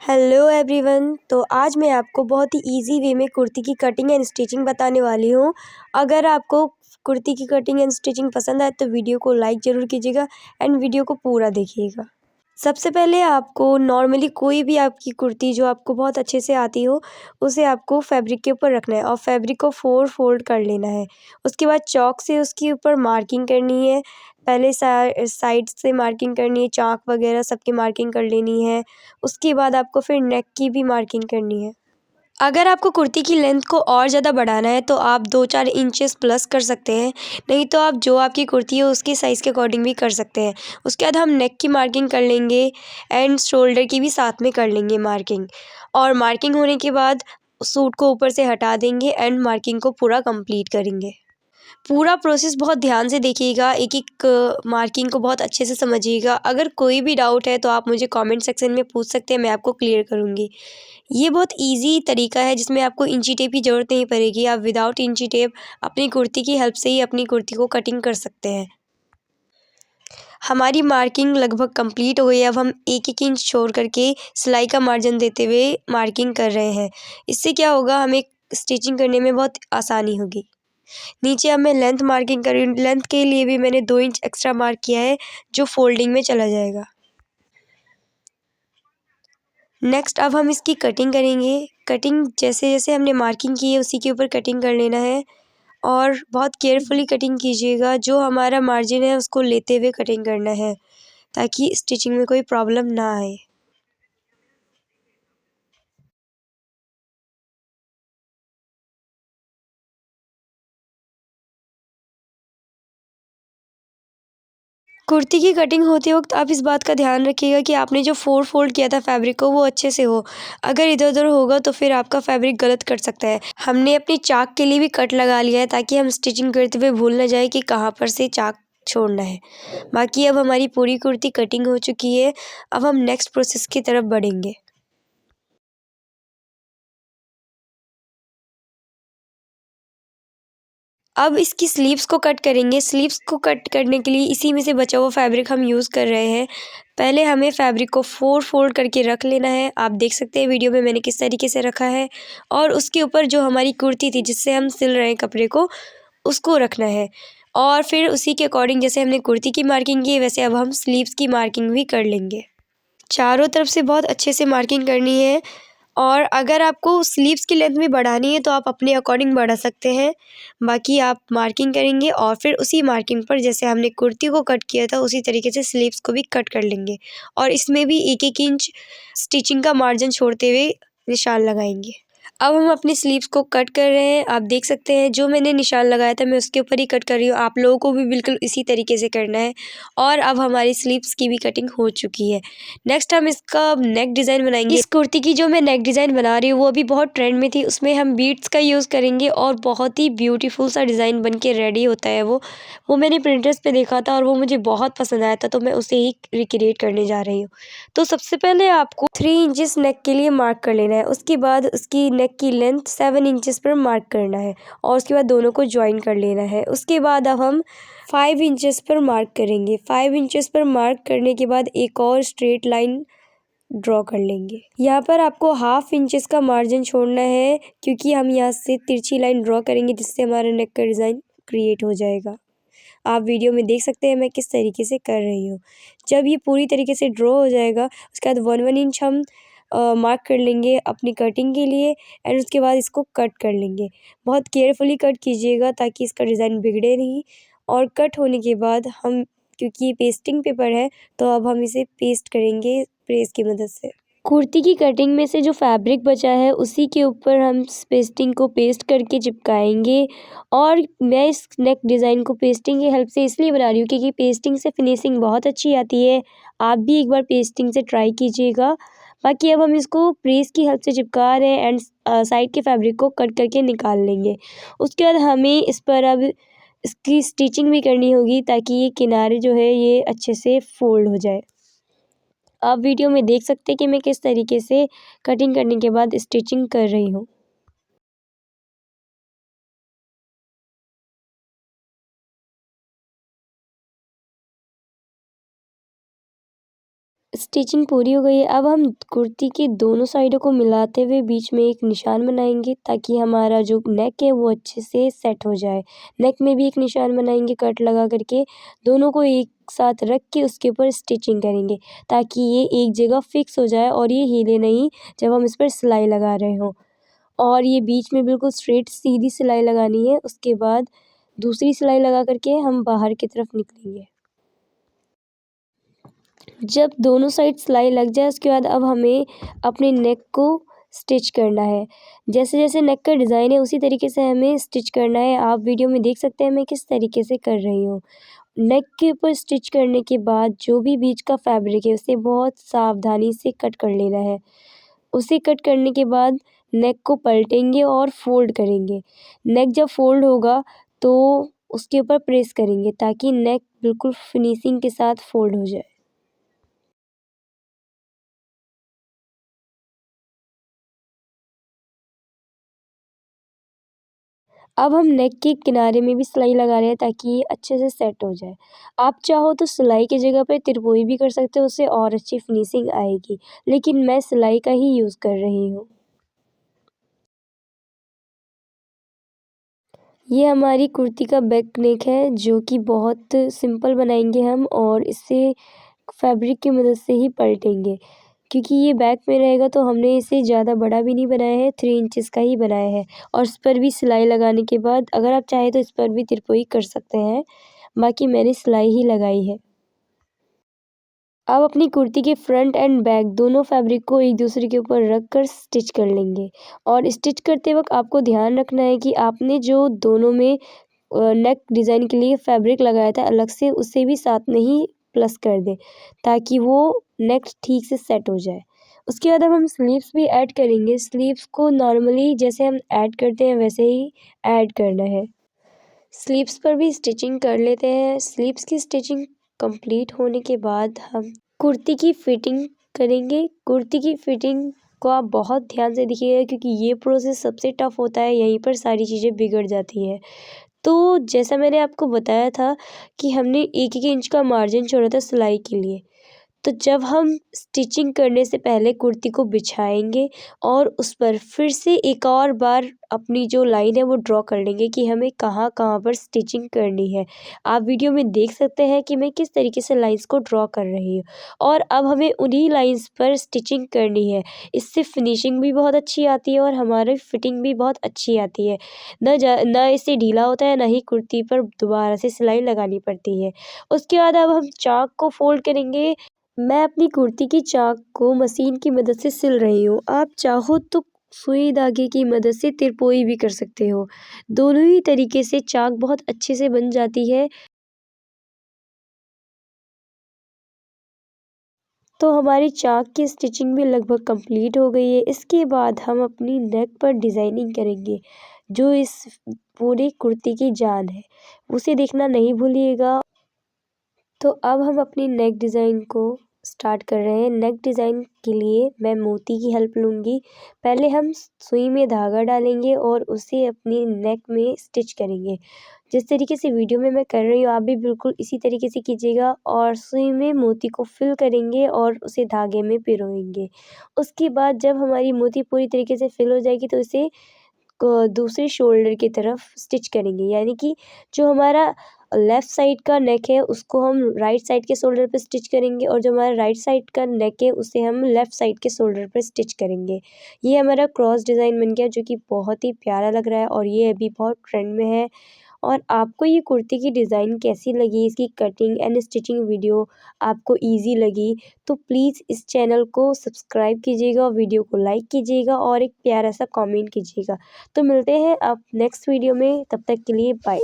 Hello everyone. तो आज मैं आपको बहुत ही इजी वे में कुर्ती की कटिंग एंड स्टिचिंग बताने वाली हूँ। अगर आपको कुर्ती की कटिंग एंड स्टिचिंग पसंद आए तो वीडियो को लाइक ज़रूर कीजिएगा एंड वीडियो को पूरा देखिएगा। सबसे पहले आपको नॉर्मली कोई भी आपकी कुर्ती जो आपको बहुत अच्छे से आती हो उसे आपको फैब्रिक के ऊपर रखना है और फैब्रिक को 4 फोल्ड कर लेना है। उसके बाद चॉक से उसके ऊपर मार्किंग करनी है। पहले साइड से मार्किंग करनी है, चाक वगैरह सबकी मार्किंग कर लेनी है। उसके बाद आपको फिर नेक की भी मार्किंग करनी है। अगर आपको कुर्ती की लेंथ को और ज़्यादा बढ़ाना है तो आप 2-4 इंचेस प्लस कर सकते हैं, नहीं तो आप जो आपकी कुर्ती है उसके साइज़ के अकॉर्डिंग भी कर सकते हैं। उसके बाद हम नेक की मार्किंग कर लेंगे एंड शोल्डर की भी साथ में कर लेंगे मार्किंग। और मार्किंग होने के बाद सूट को ऊपर से हटा देंगे एंड मार्किंग को पूरा कंप्लीट करेंगे। पूरा प्रोसेस बहुत ध्यान से देखिएगा, एक-एक मार्किंग को बहुत अच्छे से समझिएगा। अगर कोई भी डाउट है तो आप मुझे कमेंट सेक्शन में पूछ सकते हैं, मैं आपको क्लियर करूँगी। ये बहुत ईज़ी तरीका है जिसमें आपको इंची टेप की ज़रूरत नहीं पड़ेगी। आप विदाउट इंची टेप अपनी कुर्ती की हेल्प से ही अपनी कुर्ती को कटिंग कर सकते हैं। हमारी मार्किंग लगभग कंप्लीट हो गई है। अब हम 1-1 इंच छोड़ करके सिलाई का मार्जिन देते हुए मार्किंग कर रहे हैं। इससे क्या होगा, हमें स्टिचिंग करने में बहुत आसानी होगी। नीचे अब मैं लेंथ मार्किंग कर रही हूँ। लेंथ के लिए भी मैंने 2 इंच एक्स्ट्रा मार्क किया है जो फोल्डिंग में चला जाएगा। नेक्स्ट अब हम इसकी कटिंग करेंगे। कटिंग जैसे-जैसे हमने मार्किंग की है उसी के ऊपर कटिंग कर लेना है और बहुत केयरफुली कटिंग कीजिएगा। जो हमारा मार्जिन है उसको लेते हुए कटिंग करना है ताकि स्टिचिंग में कोई प्रॉब्लम ना आए। कुर्ती की कटिंग होते वक़्त आप इस बात का ध्यान रखिएगा कि आपने जो 4 फोल्ड किया था फैब्रिक को वो अच्छे से हो। अगर इधर-उधर होगा तो फिर आपका फैब्रिक गलत कट सकता है। हमने अपनी चाक के लिए भी कट लगा लिया है ताकि हम स्टिचिंग करते हुए भूल ना जाएँ कि कहाँ पर से चाक छोड़ना है। बाकी अब हमारी पूरी कुर्ती कटिंग हो चुकी है। अब हम नेक्स्ट प्रोसेस की तरफ बढ़ेंगे। अब इसकी स्लीव्स को कट करेंगे। स्लीव्स को कट करने के लिए इसी में से बचा हुआ फैब्रिक हम यूज़ कर रहे हैं। पहले हमें फैब्रिक को 4 फोल्ड करके रख लेना है। आप देख सकते हैं वीडियो में मैंने किस तरीके से रखा है और उसके ऊपर जो हमारी कुर्ती थी जिससे हम सिल रहे हैं कपड़े को, उसको रखना है। और फिर उसी के अकॉर्डिंग जैसे हमने कुर्ती की मार्किंग की है वैसे अब हम स्लीव्स की मार्किंग भी कर लेंगे। चारों तरफ से बहुत अच्छे से मार्किंग करनी है और अगर आपको स्लीव्स की लेंथ भी बढ़ानी है तो आप अपने अकॉर्डिंग बढ़ा सकते हैं। बाकी आप मार्किंग करेंगे और फिर उसी मार्किंग पर जैसे हमने कुर्ती को कट किया था उसी तरीके से स्लीव्स को भी कट कर लेंगे और इसमें भी 1-1 इंच स्टिचिंग का मार्जिन छोड़ते हुए निशान लगाएंगे। अब हम अपनी स्लीव्स को कट कर रहे हैं। आप देख सकते हैं जो मैंने निशान लगाया था मैं उसके ऊपर ही कट कर रही हूँ। आप लोगों को भी बिल्कुल इसी तरीके से करना है और अब हमारी स्लीव्स की भी कटिंग हो चुकी है। नेक्स्ट हम इसका नेक डिज़ाइन बनाएंगे। इस कुर्ती की जो मैं नेक डिज़ाइन बना रही हूँ वो अभी बहुत ट्रेंड में थी। उसमें हम बीड्स का यूज़ करेंगे और बहुत ही ब्यूटीफुल सा डिज़ाइन बन के रेडी होता है वो मैंने प्रिंटर्स पे देखा था और वो मुझे बहुत पसंद आया था तो मैं उसे ही रिक्रिएट करने जा रही हूँ। तो सबसे पहले आपको 3 इंचेस नेक के लिए मार्क कर लेना है। उसके बाद उसकी नेक की लेंथ 7 इंचेस पर मार्क करना है और उसके बाद दोनों को जॉइन कर लेना है। उसके बाद अब हम 5 इंचेस पर मार्क करेंगे। 5 इंचेस पर मार्क करने के बाद एक और स्ट्रेट लाइन ड्रॉ कर लेंगे। यहाँ पर आपको हाफ इंचेस का मार्जिन छोड़ना है क्योंकि हम यहाँ से तिरछी लाइन ड्रॉ करेंगे जिससे हमारा नेक का डिज़ाइन क्रिएट हो जाएगा। आप वीडियो में देख सकते हैं मैं किस तरीके से कर रही हूँ। जब ये पूरी तरीके से ड्रॉ हो जाएगा उसके बाद 1-1 इंच हम मार्क कर लेंगे अपनी कटिंग के लिए एंड उसके बाद इसको कट कर लेंगे। बहुत केयरफुली कट कीजिएगा ताकि इसका डिज़ाइन बिगड़े नहीं। और कट होने के बाद हम, क्योंकि ये पेस्टिंग पेपर है तो अब हम इसे पेस्ट करेंगे प्रेस की मदद से। कुर्ती की कटिंग में से जो फैब्रिक बचा है उसी के ऊपर हम पेस्टिंग को पेस्ट करके चिपकाएंगे और मैं इस नेक डिज़ाइन को पेस्टिंग की हेल्प से इसलिए बना रही हूँ क्योंकि पेस्टिंग से फिनिशिंग बहुत अच्छी आती है। आप भी एक बार पेस्टिंग से ट्राई कीजिएगा। बाकी अब हम इसको प्रेस की हेल्प से चिपका रहे हैं एंड साइड के फैब्रिक को कट करके निकाल लेंगे। उसके बाद हमें इस पर अब इसकी स्टिचिंग भी करनी होगी ताकि ये किनारे जो है ये अच्छे से फोल्ड हो जाए। आप वीडियो में देख सकते हैं कि मैं किस तरीके से कटिंग करने के बाद स्टिचिंग कर रही हूँ। स्टिचिंग पूरी हो गई है। अब हम कुर्ती की दोनों साइडों को मिलाते हुए बीच में एक निशान बनाएंगे ताकि हमारा जो नेक है वो अच्छे से सेट हो जाए। नेक में भी एक निशान बनाएंगे कट लगा करके, दोनों को एक साथ रख के उसके ऊपर स्टिचिंग करेंगे ताकि ये एक जगह फिक्स हो जाए और ये हिले नहीं जब हम इस पर सिलाई लगा रहे हों। और ये बीच में बिल्कुल स्ट्रेट सीधी सिलाई लगानी है। उसके बाद दूसरी सिलाई लगा करके हम बाहर की तरफ निकलेंगे। जब दोनों साइड सिलाई लग जाए उसके बाद अब हमें अपने नेक को स्टिच करना है। जैसे जैसे नेक का डिज़ाइन है उसी तरीके से हमें स्टिच करना है। आप वीडियो में देख सकते हैं मैं किस तरीके से कर रही हूँ। नेक के ऊपर स्टिच करने के बाद जो भी बीच का फैब्रिक है उसे बहुत सावधानी से कट कर लेना है। उसे कट करने के बाद नेक को पलटेंगे और फोल्ड करेंगे। नेक जब फोल्ड होगा तो उसके ऊपर प्रेस करेंगे ताकि नेक बिल्कुल फिनिशिंग के साथ फोल्ड हो जाए। अब हम नेक के किनारे में भी सिलाई लगा रहे हैं ताकि ये अच्छे से सेट हो जाए। आप चाहो तो सिलाई की जगह पे तिरपुई भी कर सकते हो, उससे और अच्छी फिनिशिंग आएगी, लेकिन मैं सिलाई का ही यूज़ कर रही हूँ। ये हमारी कुर्ती का बैक नेक है जो कि बहुत सिंपल बनाएंगे हम और इसे फैब्रिक की मदद से ही पलटेंगे क्योंकि ये बैक में रहेगा तो हमने इसे ज़्यादा बड़ा भी नहीं बनाया है, 3 इंचेस का ही बनाया है। और इस पर भी सिलाई लगाने के बाद अगर आप चाहें तो इस पर भी तिरपुई कर सकते हैं, बाकी मैंने सिलाई ही लगाई है। अब अपनी कुर्ती के फ्रंट एंड बैक दोनों फैब्रिक को एक दूसरे के ऊपर रख कर स्टिच कर लेंगे। और स्टिच करते वक्त आपको ध्यान रखना है कि आपने जो दोनों में नेक डिज़ाइन के लिए फैब्रिक लगाया था अलग से, उसे भी साथ में ही प्लस कर दें ताकि वो नेक ठीक से सेट हो जाए। उसके बाद अब हम स्लीव्स भी ऐड करेंगे। स्लीव्स को नॉर्मली जैसे हम ऐड करते हैं वैसे ही ऐड करना है। स्लीव्स पर भी स्टिचिंग कर लेते हैं। स्लीव्स की स्टिचिंग कंप्लीट होने के बाद हम कुर्ती की फिटिंग करेंगे। कुर्ती की फिटिंग को आप बहुत ध्यान से देखिएगा क्योंकि ये प्रोसेस सबसे टफ होता है, यहीं पर सारी चीज़ें बिगड़ जाती हैं। तो जैसा मैंने आपको बताया था कि हमने 1-1 इंच का मार्जिन छोड़ा था सिलाई के लिए। तो जब हम स्टिचिंग करने से पहले कुर्ती को बिछाएंगे और उस पर फिर से एक और बार अपनी जो लाइन है वो ड्रॉ कर लेंगे कि हमें कहाँ कहाँ पर स्टिचिंग करनी है। आप वीडियो में देख सकते हैं कि मैं किस तरीके से लाइंस को ड्रॉ कर रही हूँ और अब हमें उन्हीं लाइंस पर स्टिचिंग करनी है। इससे फिनिशिंग भी बहुत अच्छी आती है और हमारी फिटिंग भी बहुत अच्छी आती है। न इससे ढीला होता है, ना ही कुर्ती पर दोबारा से सिलाई लगानी पड़ती है। उसके बाद अब हम चाक को फोल्ड करेंगे। मैं अपनी कुर्ती की चाक को मशीन की मदद से सिल रही हूँ। आप चाहो तो सुई धागे की मदद से तिरपुई भी कर सकते हो। दोनों ही तरीके से चाक बहुत अच्छे से बन जाती है। तो हमारी चाक की स्टिचिंग भी लगभग कंप्लीट हो गई है। इसके बाद हम अपनी नेक पर डिज़ाइनिंग करेंगे जो इस पूरी कुर्ती की जान है। उसे देखना नहीं भूलिएगा। तो अब हम अपनी नेक डिज़ाइन को स्टार्ट कर रहे हैं। नेक डिज़ाइन के लिए मैं मोती की हेल्प लूँगी। पहले हम सुई में धागा डालेंगे और उसे अपनी नेक में स्टिच करेंगे। जिस तरीके से वीडियो में मैं कर रही हूँ आप भी बिल्कुल इसी तरीके से कीजिएगा और सुई में मोती को फिल करेंगे और उसे धागे में पिरोएंगे। उसके बाद जब हमारी मोती पूरी तरीके से फिल हो जाएगी तो इसे दूसरे शोल्डर की तरफ स्टिच करेंगे, यानी कि जो हमारा लेफ़्ट साइड का नेक है उसको हम राइट साइड के शोल्डर पे स्टिच करेंगे और जो हमारा राइट साइड का नेक है उसे हम लेफ़्ट साइड के शोल्डर पे स्टिच करेंगे। ये हमारा क्रॉस डिज़ाइन बन गया जो कि बहुत ही प्यारा लग रहा है और ये अभी बहुत ट्रेंड में है। और आपको ये कुर्ती की डिज़ाइन कैसी लगी, इसकी कटिंग एंड स्टिचिंग वीडियो आपको ईज़ी लगी तो प्लीज़ इस चैनल को सब्सक्राइब कीजिएगा, वीडियो को लाइक कीजिएगा और एक प्यारा सा कमेंट कीजिएगा। तो मिलते हैं अब नेक्स्ट वीडियो में, तब तक के लिए बाय।